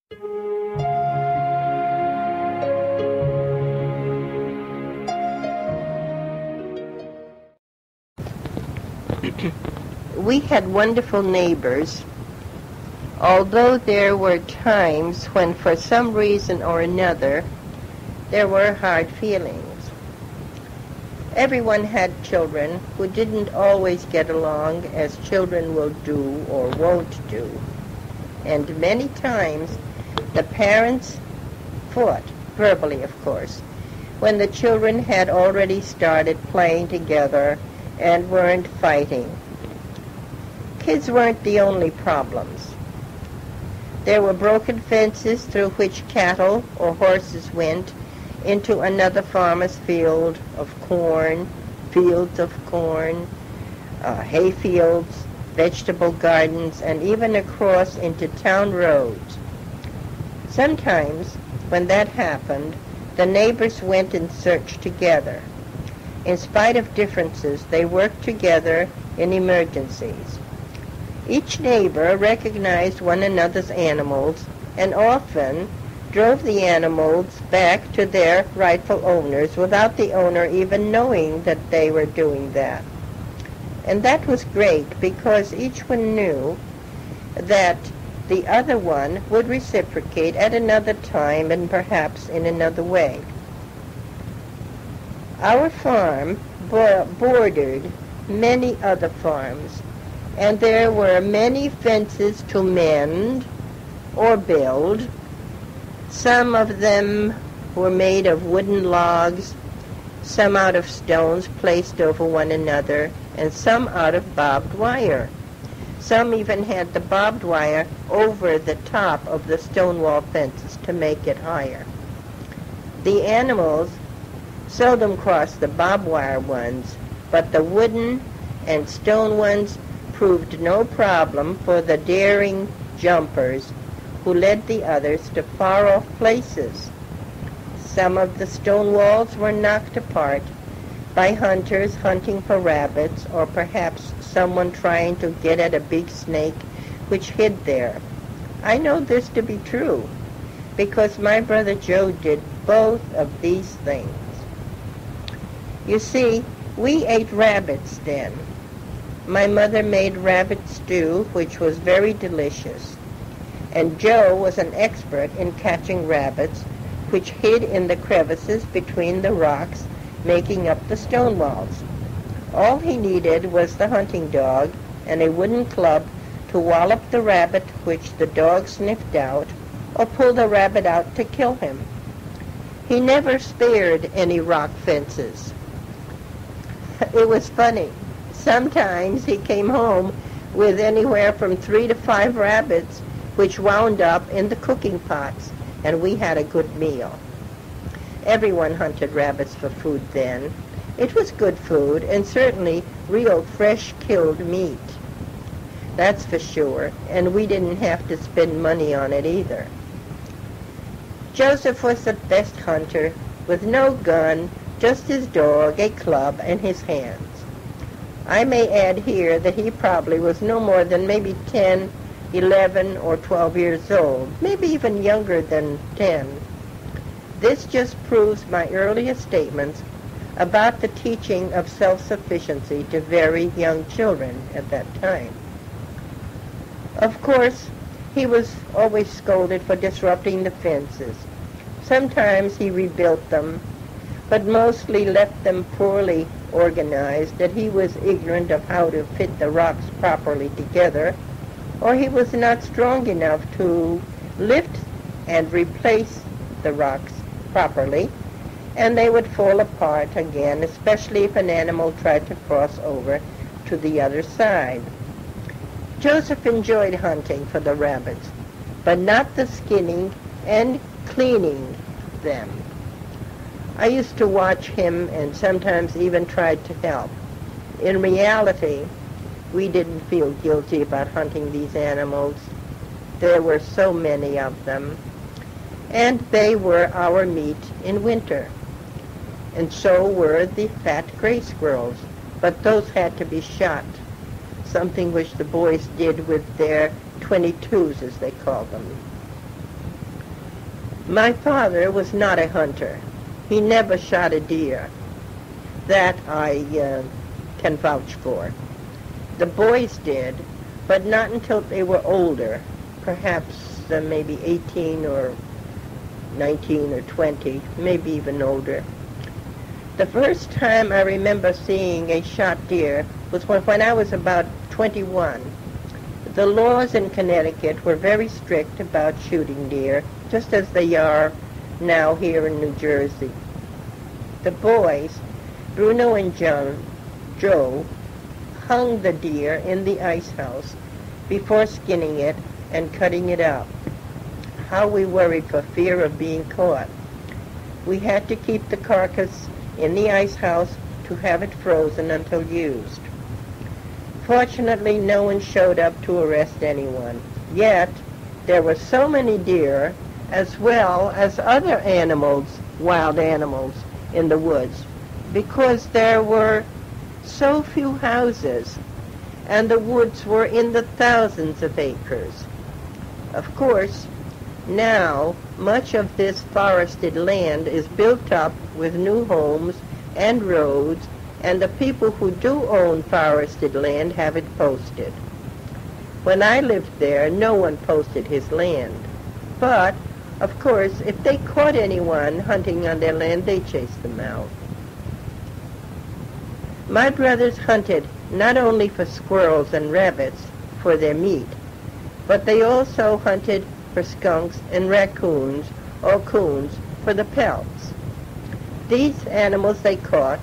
We had wonderful neighbors, although there were times when, for some reason or another, there were hard feelings. Everyone had children who didn't always get along, as children will do or won't do. And many times the parents fought, verbally of course, when the children had already started playing together and weren't fighting. Kids weren't the only problems. There were broken fences through which cattle or horses went into another farmer's field of corn, fields of corn, hay fields, vegetable gardens, and even across into town roads. Sometimes, when that happened, the neighbors went in search together. In spite of differences, they worked together in emergencies. Each neighbor recognized one another's animals and often drove the animals back to their rightful owners without the owner even knowing that they were doing that. And that was great because each one knew that the other one would reciprocate at another time and perhaps in another way. Our farm bordered many other farms, and there were many fences to mend or build. Some of them were made of wooden logs, some out of stones placed over one another, and some out of barbed wire. Some even had the barbed wire over the top of the stone wall fences to make it higher. The animals seldom crossed the barbed wire ones, but the wooden and stone ones proved no problem for the daring jumpers who led the others to far-off places. Some of the stone walls were knocked apart by hunters hunting for rabbits, or perhaps someone trying to get at a big snake which hid there. I know this to be true because my brother Joe did both of these things. You see, we ate rabbits then. My mother made rabbit stew, which was very delicious, and Joe was an expert in catching rabbits, which hid in the crevices between the rocks, making up the stone walls. All he needed was the hunting dog and a wooden club to wallop the rabbit which the dog sniffed out, or pull the rabbit out to kill him. He never spared any rock fences. It was funny. Sometimes he came home with anywhere from 3 to 5 rabbits, which wound up in the cooking pots, and we had a good meal. Everyone hunted rabbits for food then. It was good food, and certainly real fresh killed meat. That's for sure, and we didn't have to spend money on it either. Joseph was the best hunter, with no gun, just his dog, a club, and his hands. I may add here that he probably was no more than maybe 10, 11, or 12 years old, maybe even younger than 10. This just proves my earlier statements about the teaching of self-sufficiency to very young children at that time. Of course, he was always scolded for disrupting the fences. Sometimes he rebuilt them, but mostly left them poorly organized, that he was ignorant of how to fit the rocks properly together, or he was not strong enough to lift and replace the rocks properly, and they would fall apart again, especially if an animal tried to cross over to the other side. Joseph enjoyed hunting for the rabbits, but not the skinning and cleaning them. I used to watch him and sometimes even tried to help. In reality, we didn't feel guilty about hunting these animals. There were so many of them, and they were our meat in winter. And so were the fat gray squirrels, but those had to be shot, something which the boys did with their 22s, as they called them. My father was not a hunter. He never shot a deer. That I can vouch for. The boys did, but not until they were older, perhaps maybe 18 or 19 or 20, maybe even older. The first time I remember seeing a shot deer was when I was about 21. The laws in Connecticut were very strict about shooting deer, just as they are now here in New Jersey. The boys, Bruno and Joe, hung the deer in the ice house before skinning it and cutting it up. How we worried for fear of being caught. We had to keep the carcass in the ice house to have it frozen until used. Fortunately, no one showed up to arrest anyone. Yet, there were so many deer, as well as other animals, wild animals, in the woods, because there were so few houses, and the woods were in the thousands of acres. Of course, now much of this forested land is built up with new homes and roads, and the people who do own forested land have it posted. When I lived there, no one posted his land. But, of course, if they caught anyone hunting on their land, they chased them out. My brothers hunted not only for squirrels and rabbits for their meat, but they also hunted for skunks and raccoons or coons for the pelts. These animals they caught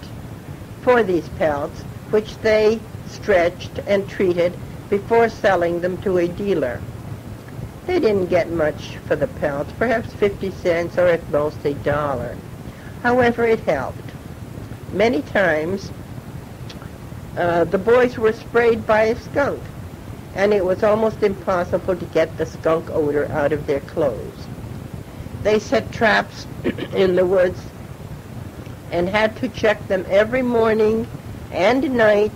for these pelts, which they stretched and treated before selling them to a dealer. They didn't get much for the pelts, perhaps 50 cents or at most $1. However, it helped. Many times, the boys were sprayed by a skunk, and it was almost impossible to get the skunk odor out of their clothes. They set traps in the woods and had to check them every morning and night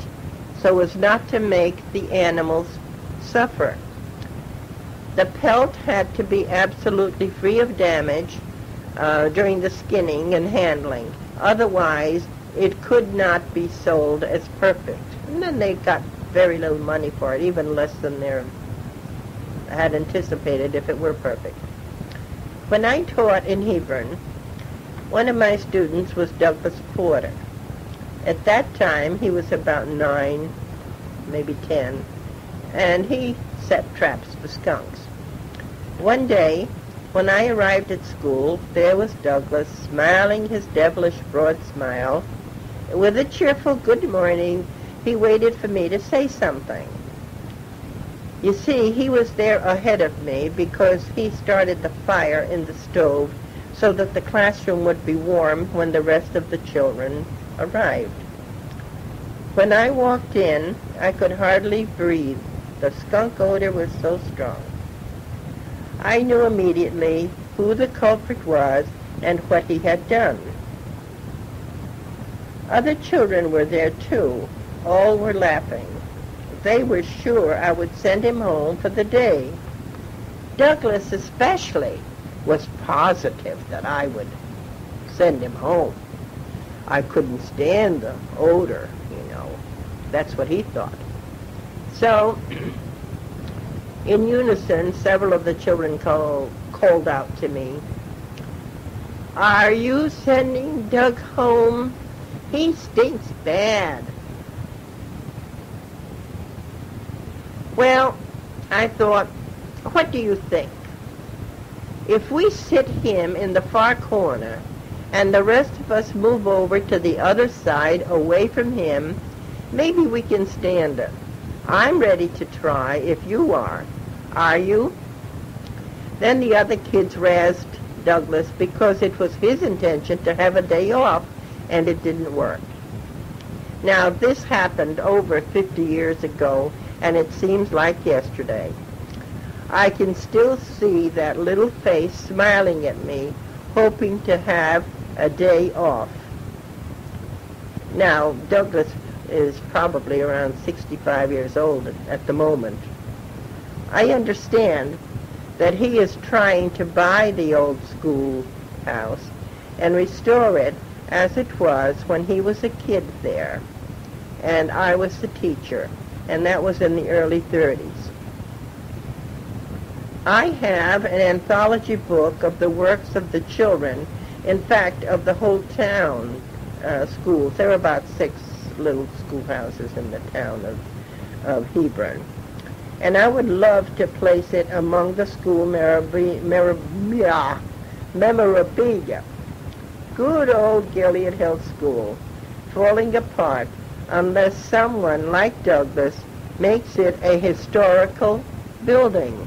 so as not to make the animals suffer. The pelt had to be absolutely free of damage during the skinning and handling. Otherwise, it could not be sold as perfect. And then they got very little money for it, even less than they had anticipated if it were perfect. When I taught in Hebron, one of my students was Douglas Porter. At that time, he was about 9, maybe 10, and he set traps for skunks. One day, when I arrived at school, there was Douglas, smiling his devilish broad smile. With a cheerful good morning, he waited for me to say something. You see, he was there ahead of me because he started the fire in the stove so that the classroom would be warm when the rest of the children arrived. When I walked in, I could hardly breathe. The skunk odor was so strong. I knew immediately who the culprit was and what he had done. Other children were there too. All were laughing. They were sure I would send him home for the day. Douglas especially was positive that I would send him home. I couldn't stand the odor, you know. That's what he thought. So, in unison, several of the children called out to me, "Are you sending Doug home? He stinks bad." Well, I thought, what do you think? If we sit him in the far corner and the rest of us move over to the other side away from him, maybe we can stand it. I'm ready to try if you are. Are you? Then the other kids razzed Douglas because it was his intention to have a day off, and it didn't work. Now, this happened over 50 years ago, and it seems like yesterday. I can still see that little face smiling at me, hoping to have a day off. Now, Douglas is probably around 65 years old at the moment. I understand that he is trying to buy the old schoolhouse and restore it as it was when he was a kid there, and I was the teacher, and that was in the early 30s. I have an anthology book of the works of the children, in fact, of the whole town schools. There were about 6 little schoolhouses in the town of Hebron. And I would love to place it among the school memorabilia. Good old Gilead Hill School, falling apart unless someone like Douglas makes it a historical building.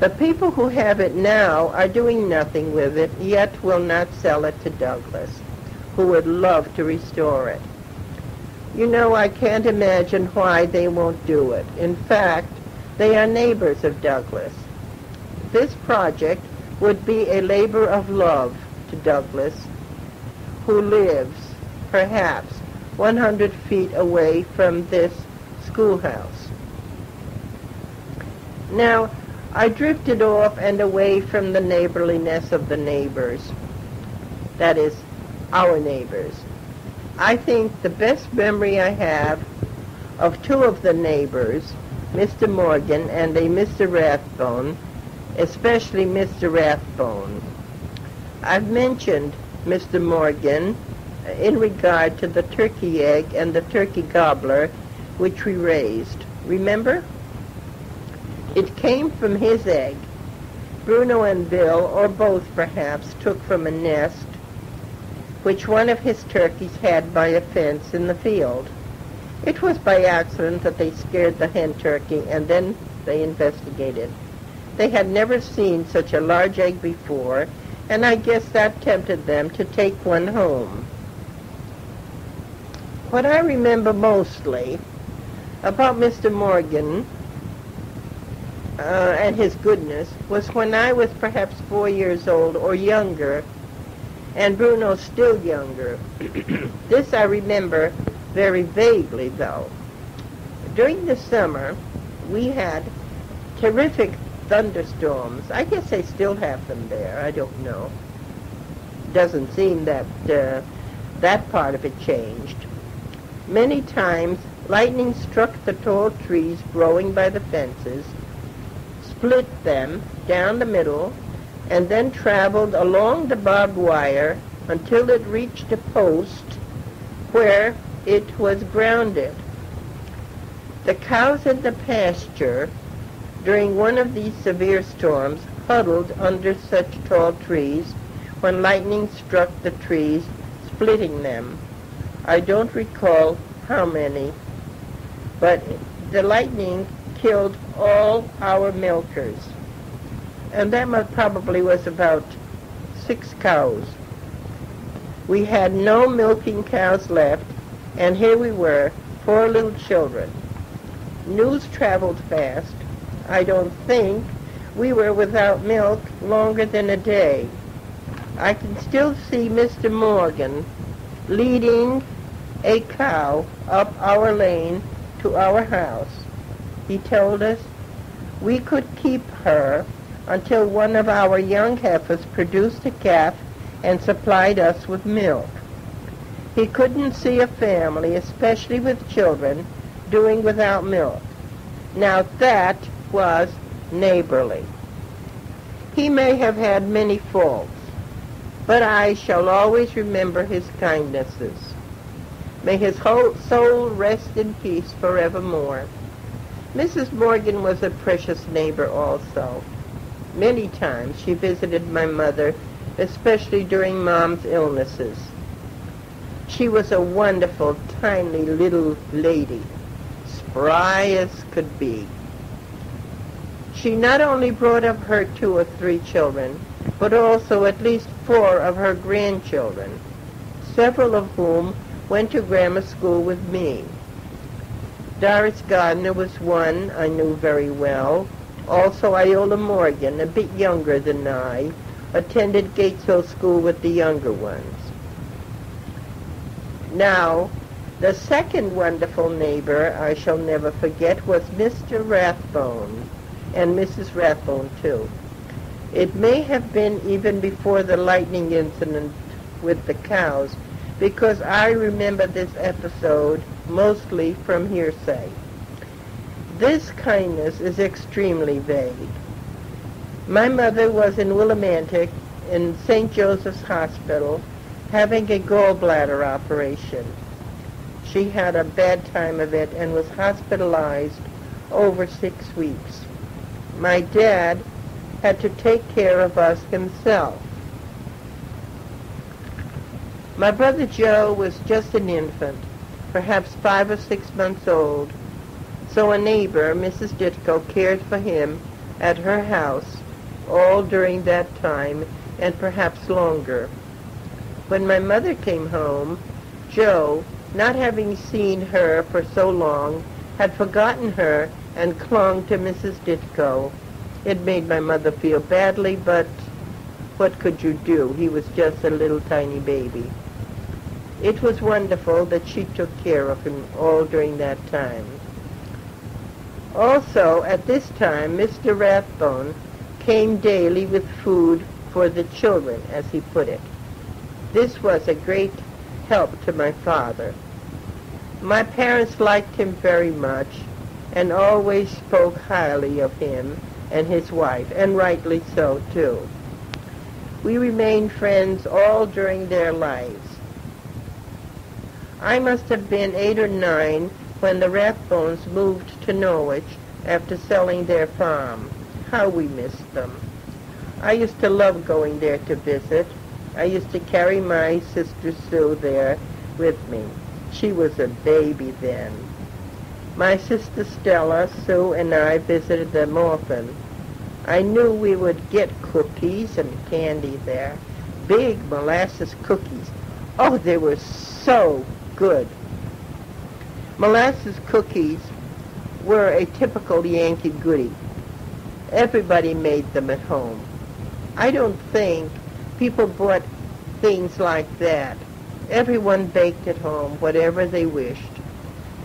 The people who have it now are doing nothing with it, yet will not sell it to Douglas, who would love to restore it. You know, I can't imagine why they won't do it. In fact, they are neighbors of Douglas. This project would be a labor of love to Douglas, who lives, perhaps, 100 feet away from this schoolhouse. Now, I drifted off and away from the neighborliness of the neighbors. That is, our neighbors. I think the best memory I have of 2 of the neighbors, Mr. Morgan and a Mr. Rathbone, especially Mr. Rathbone. I've mentioned Mr. Morgan in regard to the turkey egg and the turkey gobbler which we raised. Remember? It came from his egg. Bruno and Bill, or both perhaps, took from a nest which one of his turkeys had by a fence in the field. It was by accident that they scared the hen turkey, and then they investigated. They had never seen such a large egg before, and I guess that tempted them to take one home. What I remember mostly about Mr. Morgan and his goodness was when I was perhaps 4 years old or younger, and Bruno still younger. This I remember very vaguely, though. During the summer, we had terrific thunderstorms. I guess they still have them there. I don't know. Doesn't seem that that part of it changed. Many times, lightning struck the tall trees growing by the fences, split them down the middle, and then traveled along the barbed wire until it reached a post where it was grounded. The cows in the pasture during one of these severe storms huddled under such tall trees when lightning struck the trees, splitting them. I don't recall how many, but the lightning killed all our milkers. And that probably was about 6 cows. We had no milking cows left, and here we were, 4 little children. News traveled fast. I don't think we were without milk longer than a day. I can still see Mr. Morgan leading a cow up our lane to our house. He told us we could keep her until one of our young heifers produced a calf and supplied us with milk. He couldn't see a family, especially with children, doing without milk. Now that was neighborly. He may have had many faults, but I shall always remember his kindnesses. May his whole soul rest in peace forevermore. Mrs. Morgan was a precious neighbor also. Many times she visited my mother, especially during Mom's illnesses. She was a wonderful, tiny little lady, spry as could be. She not only brought up her 2 or 3 children, but also at least 4 of her grandchildren, several of whom went to grammar school with me. Doris Gardner was one I knew very well. Also, Iola Morgan, a bit younger than I, attended Gatesville School with the younger ones. Now, the second wonderful neighbor I shall never forget was Mr. Rathbone. and Mrs. Rathbone, too. It may have been even before the lightning incident with the cows, because I remember this episode mostly from hearsay. This kindness is extremely vague. My mother was in Willimantic in St. Joseph's Hospital having a gallbladder operation. She had a bad time of it and was hospitalized over 6 weeks. My dad had to take care of us himself. My brother Joe was just an infant, perhaps 5 or 6 months old, so a neighbor, Mrs. Ditko, cared for him at her house all during that time and perhaps longer. When my mother came home, Joe, not having seen her for so long, had forgotten her and clung to Mrs. Ditko. It made my mother feel badly, but what could you do? He was just a little tiny baby. It was wonderful that she took care of him all during that time. Also, at this time, Mr. Rathbone came daily with food for the children, as he put it. This was a great help to my father. My parents liked him very much and always spoke highly of him and his wife, and rightly so, too. We remained friends all during their lives. I must have been 8 or 9 when the Rathbones moved to Norwich after selling their farm. How we missed them. I used to love going there to visit. I used to carry my sister Sue there with me. She was a baby then. My sister Stella, Sue, and I visited them often. I knew we would get cookies and candy there. Big molasses cookies. Oh, they were so good. Molasses cookies were a typical Yankee goodie. Everybody made them at home. I don't think people bought things like that. Everyone baked at home whatever they wished.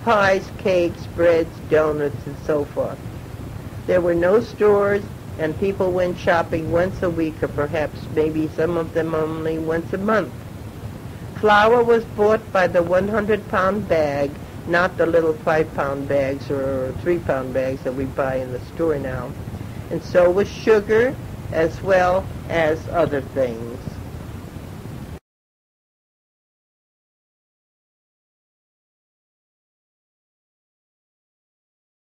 Pies, cakes, breads, donuts, and so forth. There were no stores, and people went shopping once a week, or perhaps maybe some of them only once a month. Flour was bought by the 100-pound bag, not the little 5-pound bags or 3-pound bags that we buy in the store now. And so was sugar, as well as other things.